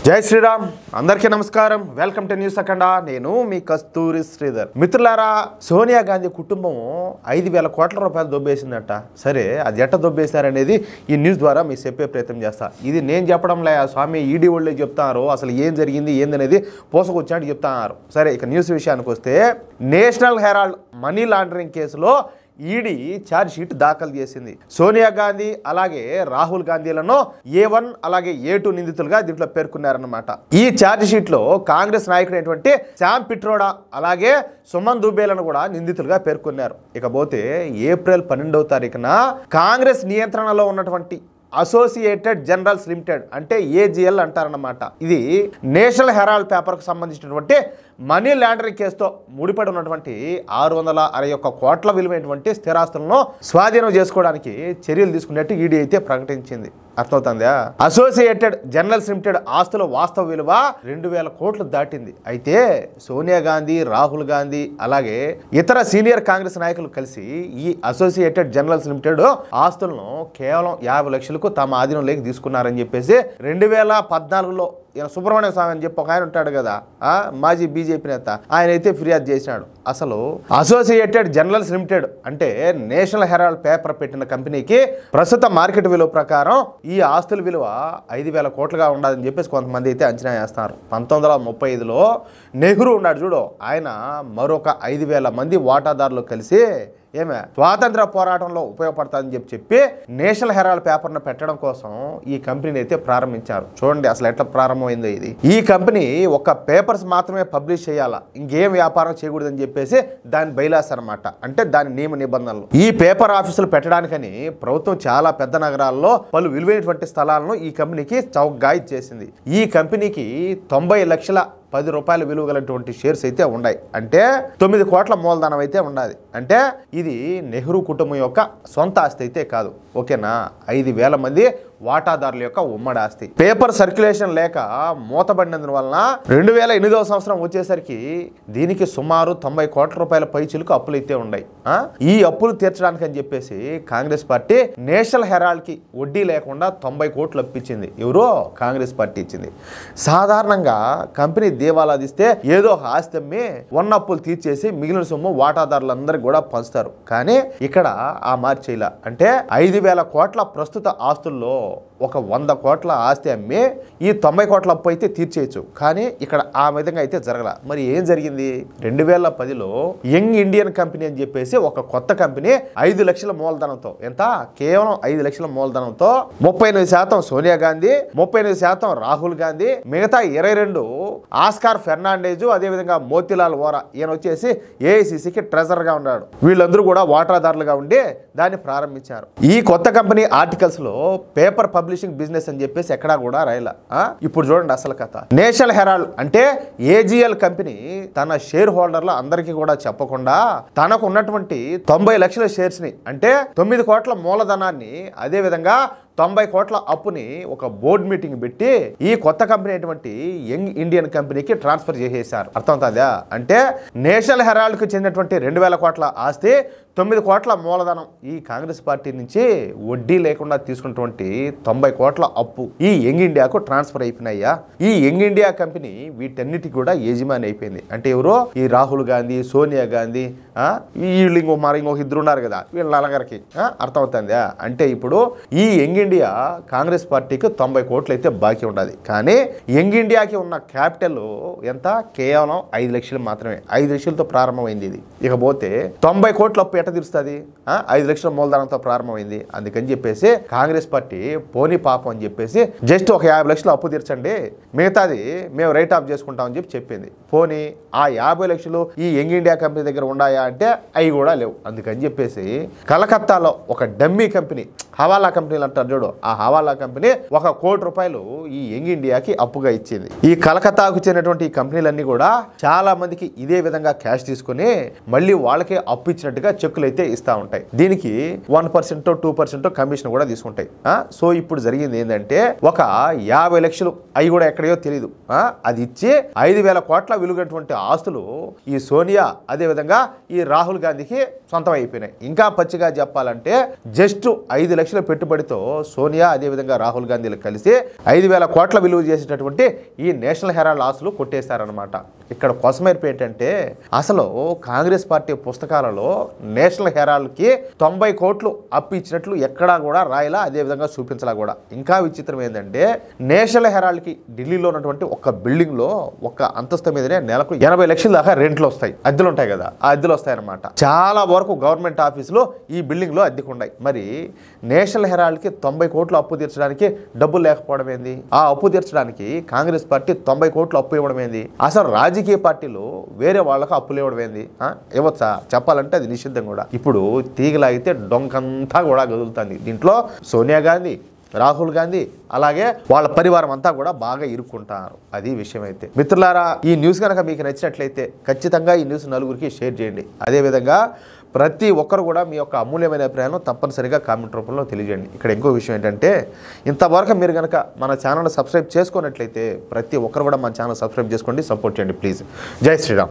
జై శ్రీరామ్ అందరికీ నమస్కారం వెల్కమ్ టు న్యూస్ అఖండ నేను మీ కస్తూరి శ్రీధర్ మిత్రులారా సోనియా గాంధీ కుటుంబం 5,000 కోట్ల రూపాయలు దొబ్బేసిందట సరే అది ఎట్ట దొబ్బేశారనేది ఈ న్యూస్ ద్వారా మీకు చెప్పే ప్రయత్నం చేస్తా ఇది నేను చెప్పడం లే స్వామి ఈడీ వాళ్ళే చెప్తారు అసలు ఏం జరిగింది ఏందనేది పోసకొచ్చినట్టు చెప్తున్నారు సరే ఇక న్యూస్ విషయానికి వస్తే నేషనల్ హెరాల్డ్ మనీ లాండరింగ్ కేసులో ఈడీ ఛార్జ్ షీట్ దాఖలు చేసింది సోనియా గాంధీ అలాగే రాహుల్ గాంధీలను A1 అలాగే A2 నిందితులుగా దీంట్లో పేర్కొన్నారన్నమాట ఈ ఛార్జ్ షీట్ లో కాంగ్రెస్ నాయకుడైనటువంటి శామ్ పిట్రోడా అలాగే సుమన్ దుబేలను కూడా నిందితులుగా పేర్కొన్నారు ఇకపోతే ఏప్రిల్ 12వ తారీఖున కాంగ్రెస్ నియంత్రణలో ఉన్నటువంటి అసోసియేటెడ్ జనరల్స్ లిమిటెడ్ అంటే AGL అంటారన్నమాట ఇది నేషనల్ హెరాల్డ్ పేపర్కు సంబంధించినటువంటి మనీ లాండరింగ్ కేసుతో ముడిపడి ఉన్నటువంటి 661 కోట్ల విలువైనటువంటి స్థిరాస్తులను స్వాధీనం చేసుకోవడానికి చర్యలు తీసుకున్నట్టు ఈడీ అయితే ప్రకటించింది అర్థమవుతుందా అసోసియేటెడ్ జనరల్స్ లిమిటెడ్ ఆస్తుల వాస్తవ విలువ 2,000 కోట్లు దాటింది అయితే సోనియా గాంధీ రాహుల్ గాంధీ అలాగే ఇతర సీనియర్ కాంగ్రెస్ నాయకులు కలిసి ఈ అసోసియేటెడ్ జనరల్స్ లిమిటెడ్ ఆస్తులను కేవలం 50 లక్షలకు తమ ఆధీనంలోకి తీసుకున్నారని చెప్పేసి 2014లో సుబ్రహ్మణ్య స్వామి అని చెప్పి ఒక ఆయన ఉంటాడు కదా మాజీ బీజేపీ నేత ఆయన అయితే ఫిర్యాదు చేసినాడు అసలు అసోసియేటెడ్ జనరల్స్ లిమిటెడ్ అంటే నేషనల్ హెరాల్డ్ పేపర్ పెట్టిన కంపెనీకి ప్రస్తుత మార్కెట్ విలువ ప్రకారం ఈ ఆస్తుల విలువ 5,000 కోట్లుగా ఉండాలని చెప్పేసి కొంతమంది అయితే అంచనా వేస్తున్నారు 1935లో నెహ్రూ ఉన్నాడు చూడు ఆయన మరొక 5,000 మంది వాటాదారులు కలిసి ఏమే స్వాతంత్ర పోరాటంలో ఉపయోగపడుతుందని చెప్పి నేషనల్ హెరాల్డ్ పేపర్ను పెట్టడం కోసం ఈ కంపెనీని అయితే ప్రారంభించారు చూడండి అసలు ఎట్లా ప్రారంభమైందో ఇది ఈ కంపెనీ ఒక పేపర్స్ మాత్రమే పబ్లిష్ చేయాలా ఇంకేం వ్యాపారం చేయకూడదని చెప్పేసి దాని బైలాస్ అనమాట అంటే దాని నియమ నిబంధనలు ఈ పేపర్ ఆఫీసులు పెట్టడానికని ప్రభుత్వం చాలా పెద్ద నగరాల్లో పలు విలువైనటువంటి స్థలాలను ఈ కంపెనీకి చౌకగా ఇచ్చేసింది ఈ కంపెనీకి 90 లక్షల 10 రూపాయల విలువ గలటువంటి షేర్స్ అయితే ఉన్నాయి అంటే 9 కోట్ల మూలధనం అయితే ఉండాలి అంటే ఇది నెహ్రూ కుటుంబం యొక్క సొంత ఆస్తి అయితే కాదు ఓకేనా 5,000 మంది వాటాదారుల యొక్క ఉమ్మడి ఆస్తి పేపర్ సర్క్యులేషన్ లేక మూతబడినందు వలన 2008వ సంవత్సరం వచ్చేసరికి దీనికి సుమారు 90 కోట్ల రూపాయల పైచిలకు అప్పులు అయితే ఉన్నాయి ఈ అప్పులు తీర్చడానికి అని చెప్పేసి కాంగ్రెస్ పార్టీ నేషనల్ హెరాల్డ్ కి వడ్డీ లేకుండా 90 కోట్లు అప్పించింది ఎవరో కాంగ్రెస్ పార్టీ ఇచ్చింది సాధారణంగా కంపెనీ దేవాలా తీస్తే ఏదో ఒక ఆస్తి అమ్మి ఉన్న అప్పులు తీర్చేసి మిగిలిన సొమ్ము వాటాదారులందరికీ కూడా పంచుతారు కానీ ఇక్కడ ఆ మార్చేలా అంటే 5,000 కోట్ల ప్రస్తుత ఆస్తుల్లో ఒక 100 కోట్ల ఆస్తి అమ్మి ఈ 90 కోట్ల అప్పు అయితే తీర్చేయచ్చు కానీ ఇక్కడ ఆ విధంగా అయితే జరగల మరి ఏం జరిగింది 2010లో యంగ్ ఇండియన్ కంపెనీ అని చెప్పేసి ఒక కొత్త కంపెనీ 5 లక్షల మూలధనంతో ఎంత కేవలం 5 లక్షల మూలధనంతో 38% సోనియా గాంధీ 38% రాహుల్ గాంధీ మిగతా 22 ఆస్కార్ ఫెర్నాండేజ్ అదేవిధంగా మోతీలాల్ వోరా ఈయన వచ్చేసి ఏఐసిసికి ట్రెజరర్ గా ఉన్నాడు వీళ్ళందరూ కూడా వాటాదారులుగా ఉండి దాన్ని ప్రారంభించారు ఈ కొత్త కంపెనీ ఆర్టికల్స్ లో పేపర్ పబ్లిషింగ్ బిజినెస్ అని చెప్పేసి ఎక్కడా కూడా రాయలా ఇప్పుడు చూడండి అసలు కథ నేషనల్ హెరాల్డ్ అంటే AGL కంపెనీ తన షేర్ హోల్డర్లు అందరికీ కూడా చెప్పకుండా తనకు ఉన్నటువంటి 90 లక్షల షేర్స్ ని అంటే 9 కోట్ల మూలధనాన్ని అదే విధంగా 90 కోట్ల అప్పుని ఒక బోర్డు మీటింగ్ పెట్టి ఈ కొత్త కంపెనీ అయినటువంటి యంగ్ ఇండియన్ కంపెనీకి ట్రాన్స్ఫర్ చేసేసారు అర్థమవుతుందా అంటే నేషనల్ హెరాల్డ్ కు చెందినటువంటి 2,000 కోట్ల ఆస్తి 9 కోట్ల మూలధనం ఈ కాంగ్రెస్ పార్టీ నుంచి వడ్డీ లేకుండా తీసుకున్నటువంటి 90 కోట్ల అప్పు ఈ యంగ్ ఇండియాకు ట్రాన్స్ఫర్ అయిపోయినాయా ఈ యంగ్ ఇండియా కంపెనీ వీటన్నిటికి కూడా యజమాని అయిపోయింది అంటే ఎవరో ఈ రాహుల్ గాంధీ సోనియా గాంధీ వీళ్ళు ఇంకొక ఇద్దరు ఉన్నారు కదా వీళ్ళ నలుగురికి అర్థమవుతుందా అంటే ఇప్పుడు ఈ యంగ్ ఇండియా కాంగ్రెస్ పార్టీకి 90 కోట్లు అయితే బాకీ ఉండాలి కానీ యంగ్ ఇండియాకి ఉన్న క్యాపిటల్ ఎంత కేవలం 5 లక్షలు మాత్రమే 5 లక్షలతో ప్రారంభమైంది ఇది ఇకపోతే 90 కోట్ల అప్పు ఎట్ట తీరుస్తుంది 5 లక్షల మూలధనంతో ప్రారంభమైంది అందుకని చెప్పేసి కాంగ్రెస్ పార్టీ పోనీ పాపం అని చెప్పేసి జస్ట్ ఒక 50 లక్షలు అప్పు తీర్చండి మిగతాది మేము రైట్ ఆఫ్ చేసుకుంటామని చెప్పింది పోనీ ఆ 50 లక్షలు ఈ యంగ్ ఇండియా కంపెనీ దగ్గర ఉన్నాయా అంటే అవి కూడా లేవు అందుకని చెప్పేసి కలకత్తాలో ఒక డమ్మీ కంపెనీ హవాలా కంపెనీలు అంటారు చూడు ఆ హవాలా కంపెనీ 1 కోటి రూపాయలు ఈ యంగ్ ఇండియాకి అప్పుగా ఇచ్చింది ఈ కలకత్తాకు చెందినటువంటి ఈ కంపెనీలన్నీ కూడా చాలా మందికి ఇదే విధంగా క్యాష్ తీసుకుని మళ్ళీ వాళ్ళకే అప్పు ఇచ్చినట్టుగా చెక్కులు అయితే ఇస్తా ఉంటాయి దీనికి 1% 2% కమిషన్ కూడా తీసుకుంటాయి సో ఇప్పుడు జరిగింది ఏంటంటే ఒక 50 లక్షలు అవి కూడా ఎక్కడయో తెలియదు అది ఇచ్చి 5,000 కోట్ల విలువైనటువంటి ఆస్తులు ఈ సోనియా అదే విధంగా ఈ రాహుల్ గాంధీకి సొంతం అయిపోయినాయి. ఇంకా పచ్చిగా చెప్పాలంటే జస్ట్ 5 లక్షల పెట్టుబడితో సోనియా అదేవిధంగా రాహుల్ గాంధీలు కలిసి 5,000 కోట్ల విలువ చేసేటటువంటి ఈ నేషనల్ హెరాల్డ్ ఆస్తులు కొట్టేశారనమాట. ఇక్కడ కొసమేర్పు ఏంటంటే అసలు కాంగ్రెస్ పార్టీ పుస్తకాలలో నేషనల్ హెరాల్డ్కి 90 కోట్లు అప్పు ఇచ్చినట్లు ఎక్కడా కూడా రాయలా, అదేవిధంగా చూపించలా కూడా. ఇంకా విచిత్రం ఏంటంటే నేషనల్ హెరాల్డ్కి ఢిల్లీలో ఉన్నటువంటి ఒక బిల్డింగ్లో ఒక అంతస్తు మీదనే నెలకు 80 లక్షల దాకా రెంట్లు వస్తాయి, అద్దెలు ఉంటాయి కదా, ఆ అద్దెలు వస్తాయి అనమాట. చాలా వరకు గవర్నమెంట్ ఆఫీసులో ఈ బిల్డింగ్లో అద్దెకు ఉన్నాయి. మరి నేషనల్ హెరాల్డ్కి 90 కోట్లు అప్పు తీర్చడానికి డబ్బులు లేకపోవడం ఏంది? ఆ అప్పు తీర్చడానికి కాంగ్రెస్ పార్టీ 90 కోట్లు అప్పు ఇవ్వడం ఏంది? అసలు రాజకీయ పార్టీలు వేరే వాళ్ళకు అప్పులు ఇవ్వడం ఏంది? ఇవ్వచ్చా? చెప్పాలంటే అది నిషిద్ధం కూడా. ఇప్పుడు తీగలాగితే డొంకంతా కూడా కదులుతుంది. దీంట్లో సోనియా గాంధీ, రాహుల్ గాంధీ అలాగే వాళ్ళ పరివారం అంతా కూడా బాగా ఇరుక్కుంటారు. అది విషయం. అయితే మిత్రులారా, ఈ న్యూస్ కనుక మీకు నచ్చినట్లయితే ఖచ్చితంగా ఈ న్యూస్ నలుగురికి షేర్ చేయండి. అదేవిధంగా ప్రతి ఒక్కరు కూడా మీ యొక్క అమూల్యమైన అభిప్రాయాలను తప్పనిసరిగా కామెంట్ రూపంలో తెలియజేయండి. ఇక్కడ ఇంకో విషయం ఏంటంటే ఇంతవరకు మీరు కనుక మన ఛానల్ సబ్స్క్రైబ్ చేసుకున్నట్లయితే ప్రతి ఒక్కరు కూడా మన ఛానల్ సబ్స్క్రైబ్ చేసుకోండి, సపోర్ట్ చేయండి ప్లీజ్. జై శ్రీరామ్.